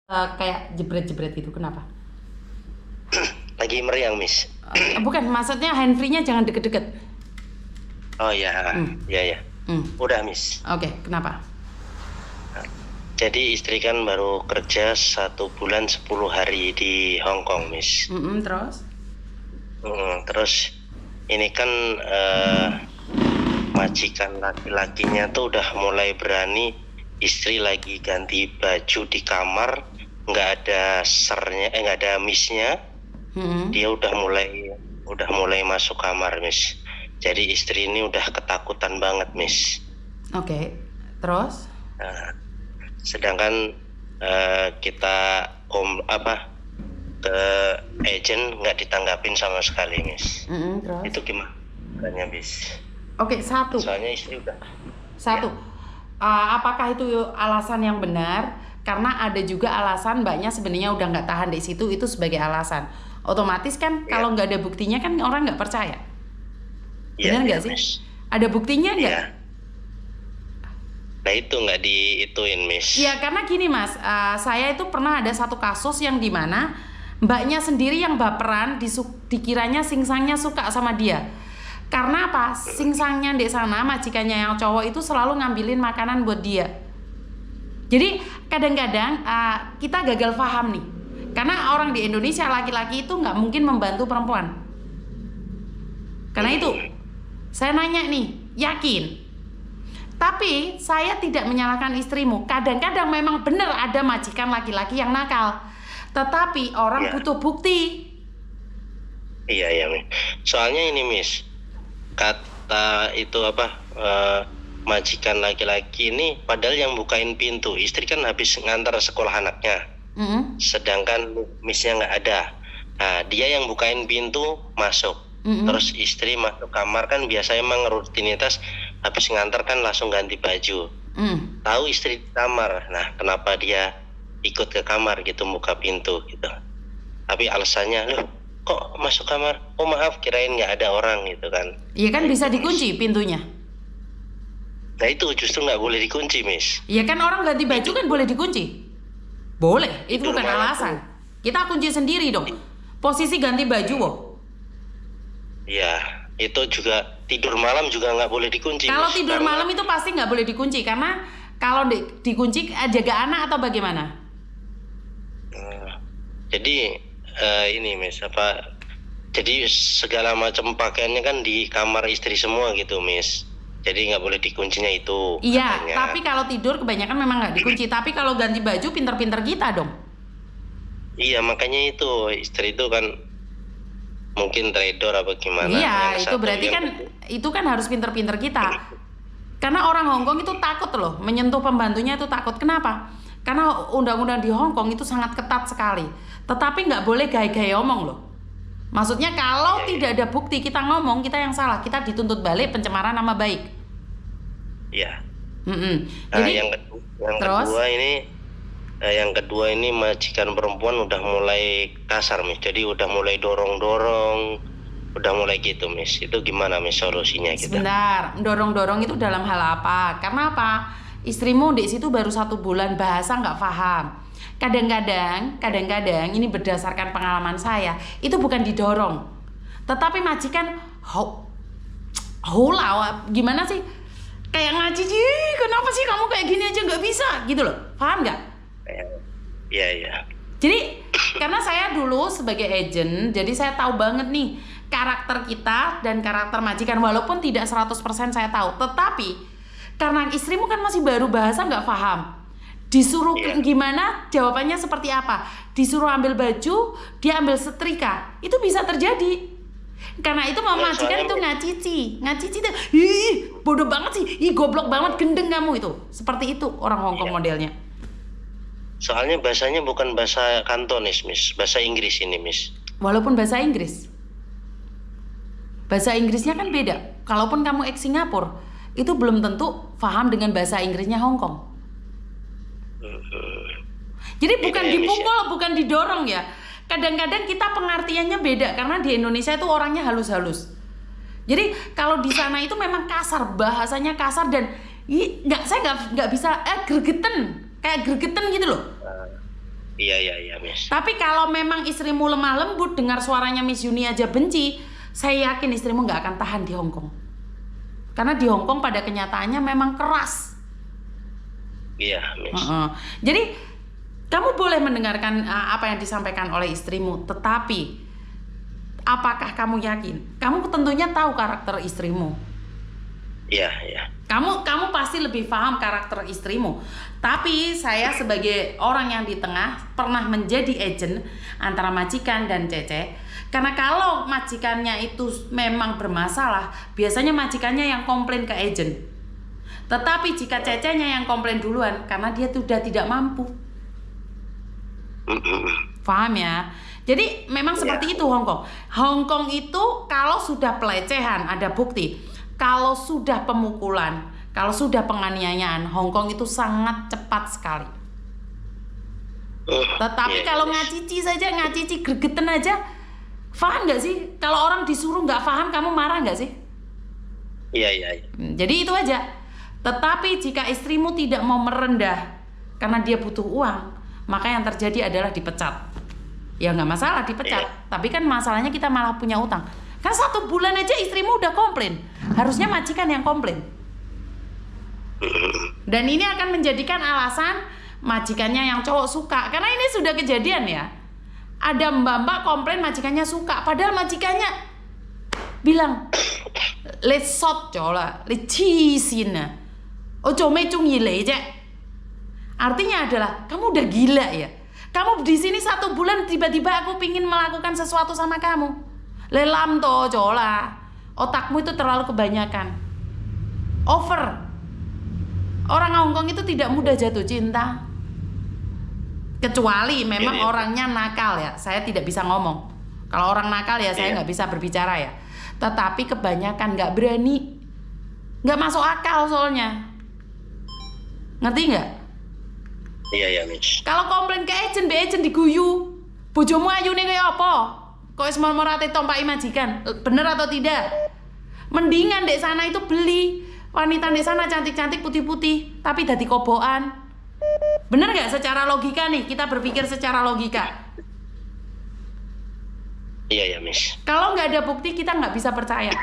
Kayak jebret-jebret gitu, kenapa? Lagi meriang, Miss. Bukan, maksudnya handfree-nya jangan deket-deket. Oh ya, ya ya. Udah, Miss. Oke, kenapa? Jadi istri kan baru kerja 1 bulan 10 hari di Hong Kong, Miss. Terus? Terus ini kan majikan laki-lakinya tuh udah mulai berani. Istri lagi ganti baju di kamar, nggak ada sernya, nggak ada misnya. Dia udah mulai masuk kamar, Miss. Jadi istri ini udah ketakutan banget, Miss. Oke, terus? Sedangkan kita ke agent nggak ditanggapin sama sekali, Miss. Terus? Itu gimana, Miss? Oke, satu. Soalnya istri udah. Satu. Ya. Apakah itu alasan yang benar? Karena ada juga alasan mbaknya sebenarnya udah nggak tahan di situ, itu sebagai alasan. Otomatis kan kalau nggak ada buktinya kan orang nggak percaya. Benar nggak sih? Miss. Ada buktinya nggak? Ya. Nah itu nggak diituin, Miss. Ya karena gini Mas, saya itu pernah ada satu kasus yang dimana mbaknya sendiri yang baperan, dikiranya singsangnya suka sama dia. Karena apa? Singsangnya di sana, majikannya yang cowok itu selalu ngambilin makanan buat dia. Jadi kadang-kadang kita gagal paham nih. Karena orang di Indonesia laki-laki itu nggak mungkin membantu perempuan. Karena itu saya nanya nih, yakin? Tapi saya tidak menyalahkan istrimu. Kadang-kadang memang benar ada majikan laki-laki yang nakal. Tetapi orang butuh bukti. Iya, Miss. Soalnya ini, Miss. Kata itu majikan laki-laki ini padahal yang bukain pintu. Istri kan habis ngantar sekolah anaknya. Sedangkan misnya nggak ada. Nah, dia yang bukain pintu masuk. Terus istri masuk kamar kan biasanya emang rutinitas habis ngantar kan langsung ganti baju. Tahu istri di kamar. Nah, kenapa dia ikut ke kamar gitu, buka pintu gitu. Tapi alasannya, loh kok masuk kamar? Oh maaf, kirain nggak ada orang gitu kan. Iya kan bisa dikunci pintunya. Nah itu justru nggak boleh dikunci, Miss. Iya kan orang ganti baju kan boleh dikunci. Boleh, itu bukan alasan. Kita kunci sendiri dong. Posisi ganti baju kok. Iya, itu juga tidur malam juga nggak boleh dikunci. Kalau tidur malam itu pasti nggak boleh dikunci karena kalau dikunci jaga anak atau bagaimana? Jadi ini, Miss, jadi segala macam pakaiannya kan di kamar istri semua gitu, Miss. Jadi nggak boleh dikuncinya itu. Iya, katanya. tapi kalau tidur kebanyakan memang nggak dikunci. Tapi kalau ganti baju pinter-pinter kita dong. Iya, makanya itu istri itu kan mungkin trader apa gimana. Iya, itu berarti kan itu kan harus pinter-pinter kita. Karena orang Hong Kong itu takut loh menyentuh pembantunya, itu takut. Kenapa? Karena undang-undang di Hong Kong itu sangat ketat sekali. Tetapi nggak boleh gaya-gaya omong loh. Maksudnya kalau tidak ada bukti kita ngomong, kita yang salah, kita dituntut balik pencemaran nama baik. Iya. Jadi yang kedua ini majikan perempuan udah mulai kasar, Miss. Jadi udah mulai dorong-dorong, udah mulai gitu, Miss. Itu gimana, Miss, solusinya gitu? Sebentar, dorong-dorong itu dalam hal apa? Karena apa? Istrimu di situ baru 1 bulan, bahasa nggak paham. Kadang-kadang ini berdasarkan pengalaman saya, itu bukan didorong, tetapi majikan gimana sih? Kayak ngaji, kenapa sih kamu kayak gini aja nggak bisa gitu loh, paham nggak? Iya. Jadi karena saya dulu sebagai agent, jadi saya tahu banget nih karakter kita dan karakter majikan, walaupun tidak 100% saya tahu, tetapi karena istrimu kan masih baru, bahasa nggak paham. Disuruh gimana, jawabannya seperti apa. Disuruh ambil baju, dia ambil setrika. Itu bisa terjadi. Karena itu majikan itu ngacici tuh, ih bodoh banget sih, ih goblok banget, gendeng kamu itu. Seperti itu orang Hong Kong modelnya. Soalnya bahasanya bukan bahasa Kantonis, Miss. Bahasa Inggris ini, Miss. Walaupun bahasa Inggris. Bahasa Inggrisnya kan beda. Kalaupun kamu ex Singapura, itu belum tentu paham dengan bahasa Inggrisnya Hong Kong. Jadi bukan dipukul, bukan didorong ya. Kadang-kadang kita pengertiannya beda karena di Indonesia itu orangnya halus-halus. Jadi kalau di sana itu memang kasar, bahasanya kasar dan saya nggak bisa gregetan, kayak gregetan gitu loh. Iya, iya, iya, Miss. Tapi kalau memang istrimu lemah lembut, dengar suaranya Miss Yuni aja benci, saya yakin istrimu nggak akan tahan di Hong Kong. Karena di Hong Kong pada kenyataannya memang keras. Iya, Miss. Jadi kamu boleh mendengarkan apa yang disampaikan oleh istrimu, tetapi apakah kamu yakin? Kamu tentunya tahu karakter istrimu. Iya, iya. Kamu pasti lebih paham karakter istrimu. Tapi saya sebagai orang yang di tengah pernah menjadi agent antara majikan dan Cece. Karena kalau majikannya itu memang bermasalah, biasanya majikannya yang komplain ke agent. Tetapi jika Cecenya yang komplain duluan, karena dia sudah tidak mampu. Paham ya? Jadi memang seperti itu Hong Kong. Hong Kong itu kalau sudah pelecehan ada bukti. Kalau sudah pemukulan, kalau sudah penganiayaan, Hong Kong itu sangat cepat sekali. Tetapi kalau ngacici saja, ngacici gregetan aja, paham nggak sih? Kalau orang disuruh nggak paham, kamu marah nggak sih? Iya, iya. Jadi itu aja. Tetapi jika istrimu tidak mau merendah karena dia butuh uang, maka yang terjadi adalah dipecat. Ya nggak masalah dipecat, tapi kan masalahnya kita malah punya utang. Kan 1 bulan aja istrimu udah komplain. Harusnya majikan yang komplain. Dan ini akan menjadikan alasan majikannya yang cowok suka. Karena ini sudah kejadian ya. Ada mbak-mbak komplain majikannya suka. Padahal majikannya bilang, let's shot cola, let's cisin. Ojo mecung yile aja. Artinya adalah, kamu udah gila ya. Kamu di sini 1 bulan tiba-tiba aku pingin melakukan sesuatu sama kamu. Lelam toh cola. Otakmu itu terlalu kebanyakan. Over. Orang Hong Kong itu tidak mudah jatuh cinta. Kecuali memang orangnya nakal ya. Saya tidak bisa ngomong. Kalau orang nakal ya saya nggak bisa berbicara ya. Tetapi kebanyakan nggak berani. Nggak masuk akal soalnya. Ngerti nggak? Iya, iya, Miss. Kalau komplain ke agent, agent diguyu. Bojomu ayune kayak apa? Kok semorate tompai majikan? Bener atau tidak? Mendingan dek sana itu beli wanita dek sana cantik-cantik putih-putih tapi dadi kobokan. Bener gak secara logika nih? Kita berpikir secara logika. Iya, ya, Miss. Kalau nggak ada bukti kita nggak bisa percaya.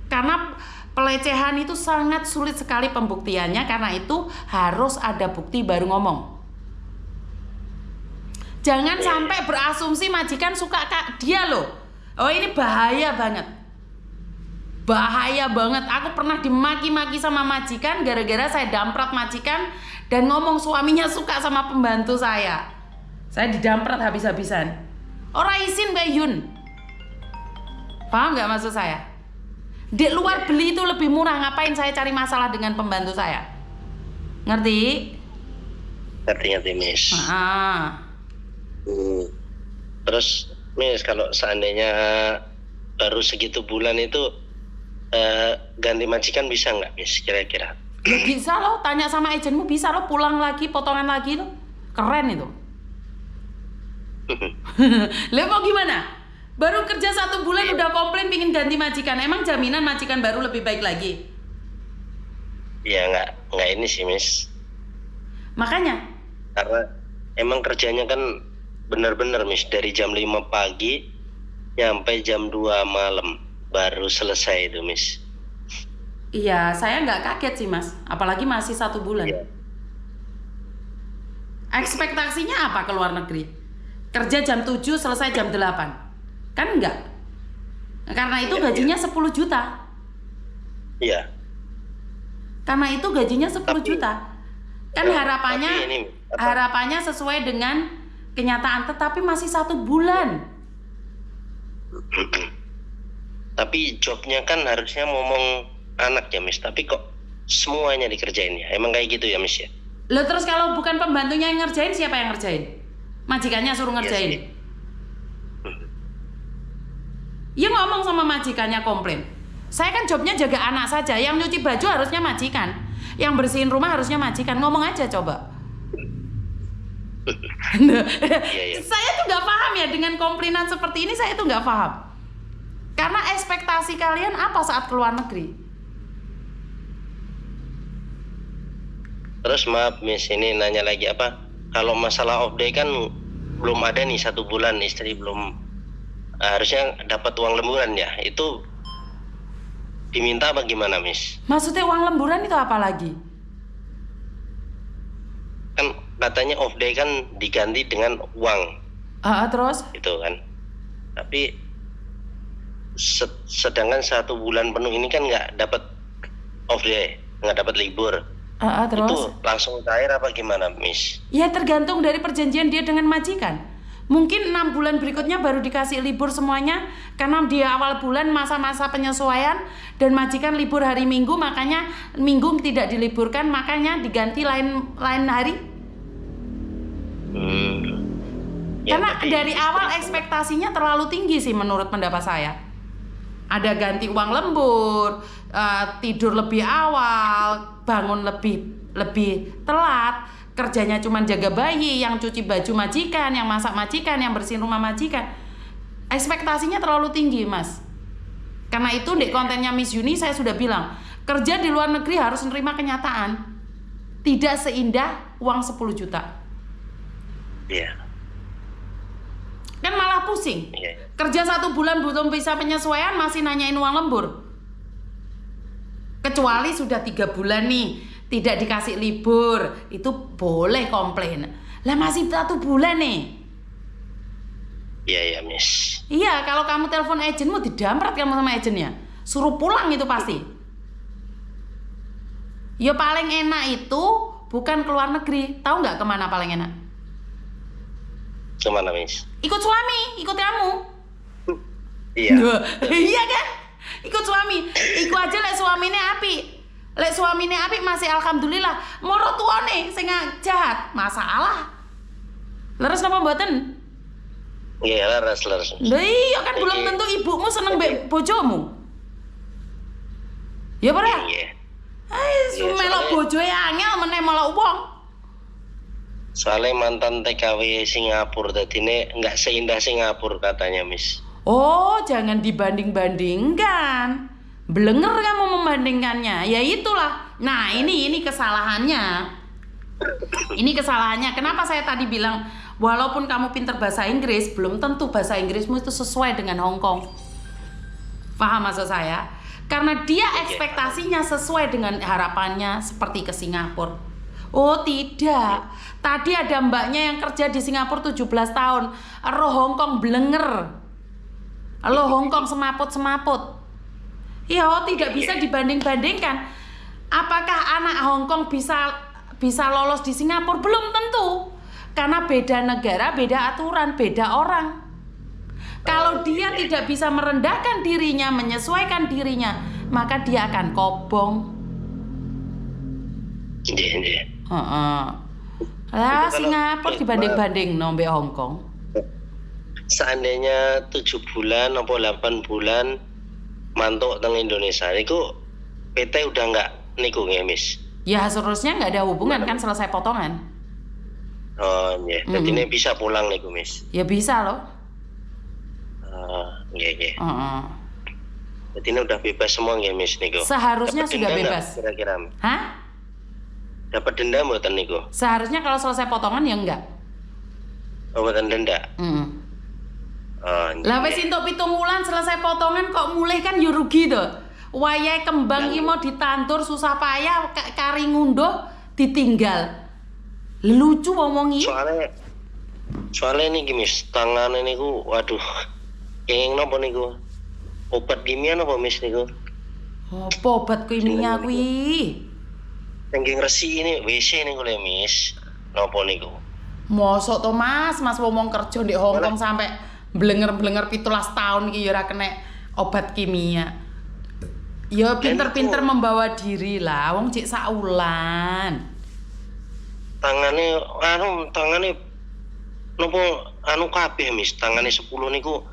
Karena pelecehan itu sangat sulit sekali pembuktiannya. Karena itu harus ada bukti baru ngomong. Jangan sampai berasumsi majikan suka dia loh. Oh ini bahaya banget. Bahaya banget. Aku pernah dimaki-maki sama majikan gara-gara saya damprat majikan dan ngomong suaminya suka sama pembantu saya. Saya didamprat habis-habisan. Ora izin Mbak Yun. Paham nggak maksud saya? Di luar beli itu lebih murah. Ngapain saya cari masalah dengan pembantu saya? Ngerti? Ngerti, Miss. Terus Miss, kalau seandainya baru segitu bulan itu ganti majikan bisa nggak Miss kira-kira? Ya bisa loh, tanya sama agenmu bisa loh, pulang lagi, potongan lagi loh. Keren itu. Lah mau gimana? Baru kerja 1 bulan udah komplain pingin ganti majikan. Emang jaminan majikan baru lebih baik lagi? Ya nggak ini sih Miss. Makanya karena emang kerjanya kan bener-bener Miss, dari jam 5 pagi sampai jam 2 malam baru selesai itu Miss. Iya, saya nggak kaget sih Mas, apalagi masih 1 bulan. Iya. Ekspektasinya apa ke luar negeri? Kerja jam 7 selesai jam 8. Kan enggak? Karena itu gajinya 10 juta. Iya. Karena itu gajinya 10 juta. Kan harapannya sesuai dengan kenyataan, tetapi masih 1 bulan. Tapi jobnya kan harusnya ngomong anak ya Miss, tapi kok semuanya dikerjain ya? Emang kayak gitu ya Miss ya? Loh terus kalau bukan pembantunya yang ngerjain, siapa yang ngerjain? Majikannya suruh ngerjain. Yes, Ya ngomong sama majikannya komplain. Saya kan jobnya jaga anak saja, yang nyuci baju harusnya majikan, yang bersihin rumah harusnya majikan. Ngomong aja coba. Iya. Saya tuh nggak paham ya dengan komplainan seperti ini, saya tuh nggak paham. Karena ekspektasi kalian apa saat keluar negeri? Terus maaf Miss, ini nanya lagi apa? Kalau masalah off day kan belum ada nih 1 bulan istri belum harusnya dapat uang lemburan ya. Itu diminta apa gimana, Miss? Maksudnya uang lemburan itu apa lagi? Kan katanya off day kan diganti dengan uang Terus? gitu kan. Tapi sedangkan 1 bulan penuh ini kan nggak dapat off day, nggak dapat libur. Terus? Itu langsung cair apa gimana, Miss? Ya tergantung dari perjanjian dia dengan majikan. Mungkin 6 bulan berikutnya baru dikasih libur semuanya karena di awal bulan masa-masa penyesuaian dan majikan libur hari Minggu, makanya Minggu tidak diliburkan, makanya diganti lain hari. Ya, Karena tapi dari awal ekspektasinya terlalu tinggi sih menurut pendapat saya. Ada ganti uang lembur, tidur lebih awal, bangun lebih telat, kerjanya cuma jaga bayi, yang cuci baju majikan, yang masak majikan, yang bersihin rumah majikan. Ekspektasinya terlalu tinggi, Mas. Karena itu di kontennya Miss Yuni saya sudah bilang, kerja di luar negeri harus menerima kenyataan. Tidak seindah uang 10 juta. Iya. Kan malah pusing. Iya. Kerja 1 bulan belum bisa penyesuaian masih nanyain uang lembur. Kecuali sudah 3 bulan nih tidak dikasih libur, itu boleh komplain. Lah masih 1 bulan nih. Iya ya, Miss. Iya, kalau kamu telepon agenmu didamprat kamu sama agennya. Suruh pulang itu pasti. Ya paling enak itu bukan ke luar negeri. Tahu nggak kemana paling enak? Kemana, Miss? Ikut suami, ikut kamu. Iya. Iya kan? Ikut suami. Iku aja lek suamine apik. Lek suamine apik masih alhamdulillah. Moro tuane sing jahat, masalah. Leres napa mboten? Iya, leres. Lah iya kan belum tentu ibumu seneng mbek bojomu. Ya ora? Iya. Ai, melok bojoe angel meneh melok wong. Soalnya mantan TKW Singapura tadi ini nggak seindah Singapura katanya, Miss. Oh, jangan dibanding-bandingkan. Blenger kamu membandingkannya. Ya itulah. Nah, ini kesalahannya. Ini kesalahannya. Kenapa saya tadi bilang walaupun kamu pinter bahasa Inggris, belum tentu bahasa Inggrismu itu sesuai dengan Hong Kong. Paham maksud saya? Karena dia ekspektasinya sesuai dengan harapannya seperti ke Singapura. Oh tidak. Tadi ada mbaknya yang kerja di Singapura 17 tahun. Roh Hong Kong blenger. Lo Hong Kong semaput-semaput. Ya, tidak bisa dibanding-bandingkan. Apakah anak Hong Kong bisa lolos di Singapura? Belum tentu. Karena beda negara, beda aturan, beda orang. Kalau dia tidak bisa merendahkan dirinya, menyesuaikan dirinya, maka dia akan kobong. Iya. Lah Singapura dibanding-banding nombe Hong Kong. Seandainya 7 bulan atau 8 bulan mantuk teng Indonesia niku PT udah nggak niku nggih, Miss? Ya seharusnya nggak ada hubungan kan, selesai potongan. Oh iya, jadi ini bisa pulang niku, Miss. Ya bisa loh. Iya. Jadi ini udah bebas semua nggih, Miss niku. Seharusnya Dapet sudah denda bebas. nggak kira-kira? Hah? Dapat denda mboten niku? Seharusnya kalau selesai potongan ya enggak. Oh, mboten denda. Lah wis entuk 7 wulan selesai potongan kok mulih kan ya rugi to. Wayahe kembang iki mau ditandur susah payah kari ngunduh ditinggal. Lucu ngomong iki. Soalnya ini Miss, tangane niku waduh. Kenging napa niku? Obat kimia napa, Miss niku? Apa obat kimia kuwi? Kenging resi ini WC niku le, Miss. Napa niku? Mosok to Mas ngomong kerja di Hong Kong sampai blenger-blenger 17 tahun iki ya ora kena obat kimia. Ya pinter-pinter membawa diri lah, wong cek saulan. Tangane nopo kabeh, Miss. Tangane 10 niku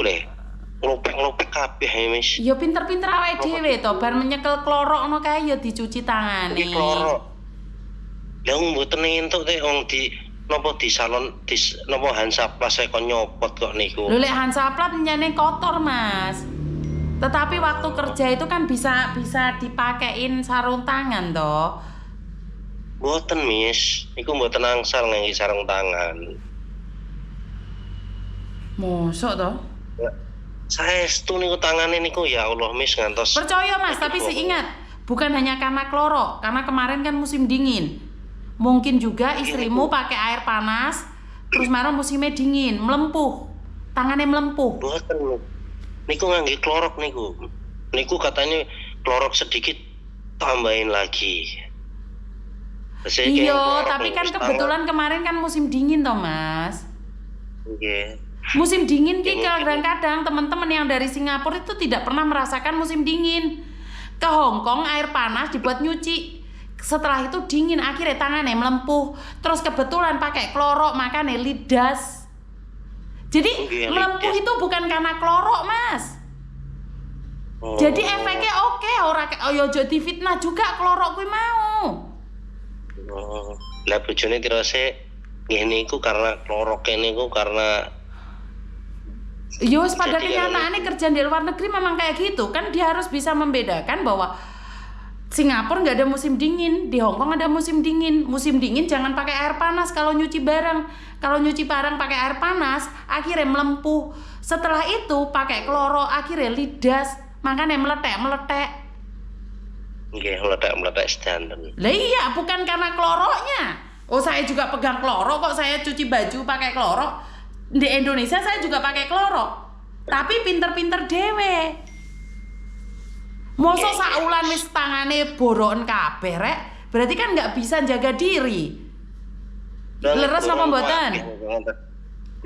le. Nglopek kabeh, Miss. Ya pinter-pinter awake dhewe to, bar menyekel klorok ngono kae ya dicuci tangane. Iki klorok. Lah mboten entuk teh wong di nopo di salon nopo Hansaplast saya kok nyopot kok niku. Lho lek Hansaplast nyene kotor, Mas. Tetapi waktu kerja itu kan bisa dipakein sarung tangan toh. Mboten, Miss. Iku mboten angsal ngangge sarung tangan. Mosok toh? Saestu niku tangane niku ya Allah Miss ngantos. Percaya Mas, tapi ingat, bukan hanya karena kloro, karena kemarin kan musim dingin. Mungkin juga istrimu pakai air panas, terus marah musimnya dingin, melempuh. Tangannya melempuh. Boten. Niku ngangge klorok niku. Niku katanya klorok sedikit tambahin lagi. Iya, tapi kan kebetulan kemarin kan musim dingin toh Mas. Nggih. Musim dingin ki kadang-kadang teman-teman yang dari Singapura itu tidak pernah merasakan musim dingin. Ke Hong Kong air panas dibuat nyuci. Setelah itu dingin akhirnya tangannya melempuh. Terus kebetulan pakai klorok makanya lidas. Jadi melempuh itu bukan karena klorok Mas. Jadi efeknya oke, ora ojo difitnah juga klorok kuwi mau. Lah bojone tirose ngene iku karena klorok niku karena Yo, pada kenyataannya kerjaan di luar negeri memang kayak gitu kan, dia harus bisa membedakan bahwa Singapura nggak ada musim dingin, di Hong Kong ada musim dingin. Musim dingin jangan pakai air panas kalau nyuci barang. Kalau nyuci barang pakai air panas, akhirnya melempuh. Setelah itu pakai kloro, akhirnya lidas, makanya meletek. Nggih, meletek standar. Lah iya, bukan karena kloronya. Oh, saya juga pegang kloro kok, saya cuci baju pakai kloro. Di Indonesia saya juga pakai kloro, tapi pinter-pinter dewe. Mosok saulan wis tangane boroken kabeh rek, berarti kan nggak bisa jaga diri. Leres napa mboten?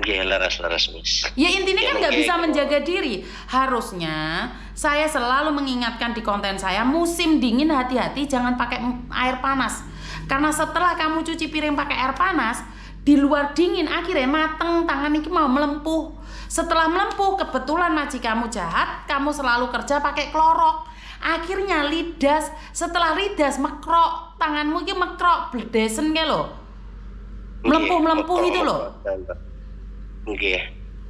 Nggih, leres Miss. Ya intinya kan nggak bisa menjaga diri. Harusnya saya selalu mengingatkan di konten saya, musim dingin hati-hati jangan pakai air panas. Karena setelah kamu cuci piring pakai air panas, di luar dingin akhirnya mateng, tangan ini mau melempuh. Setelah melempuh kebetulan majikanmu jahat, kamu selalu kerja pakai klorok, akhirnya lidas. Setelah lidas mekrok, tanganmu ini mekrok bledesen ke lo, melempuh itu lo. Nggih.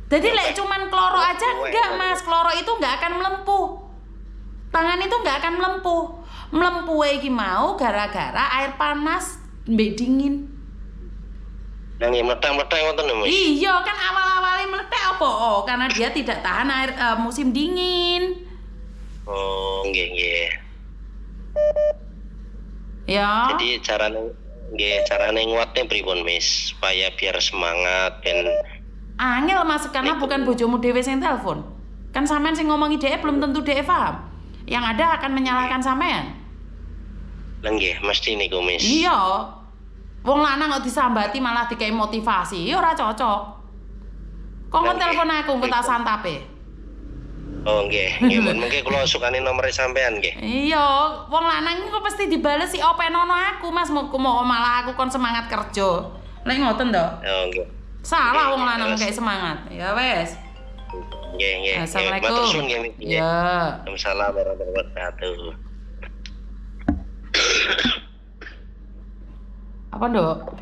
Jadi lek cuman kloro aja enggak Mas, kloro itu enggak akan melempuh, tangan itu enggak akan melempuh. Melempuh iki mau gara-gara air panas mbek dingin. Yang meletak-meletak ngoten lho, Mas. Iya, kan awal-awalnya meletak apa? Oh, karena dia tidak tahan air musim dingin. Oh, nggih. Ya. Jadi carane nguatnya pripun, Miss? Supaya biar semangat ben angel Mas, karena bukan bojomu dhewe sing telepon. Kan sampean sing ngomongi dhewe belum tentu dhewe paham. Yang ada akan menyalahkan sampean. Lah nggih, mesti niku, Miss. Iya. Wong lanang kok disambati malah dikai motivasi, ya ora cocok. Kok telepon aku engko tak santape. Oh nggih, mungkin kula sukane nomor sampean nggih. Iya, wong lanang iku pasti dibales si openono aku, Mas. Mau malah aku kon semangat kerja. Lek ngoten to? Oh nggih. Salah wong lanang kayak semangat. Ya wes. Nggih. Assalamualaikum. Matur suwun nggih. Ya. Waalaikumsalam warahmatullahi wabarakatuh. Apa, Nduk?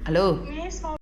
Halo.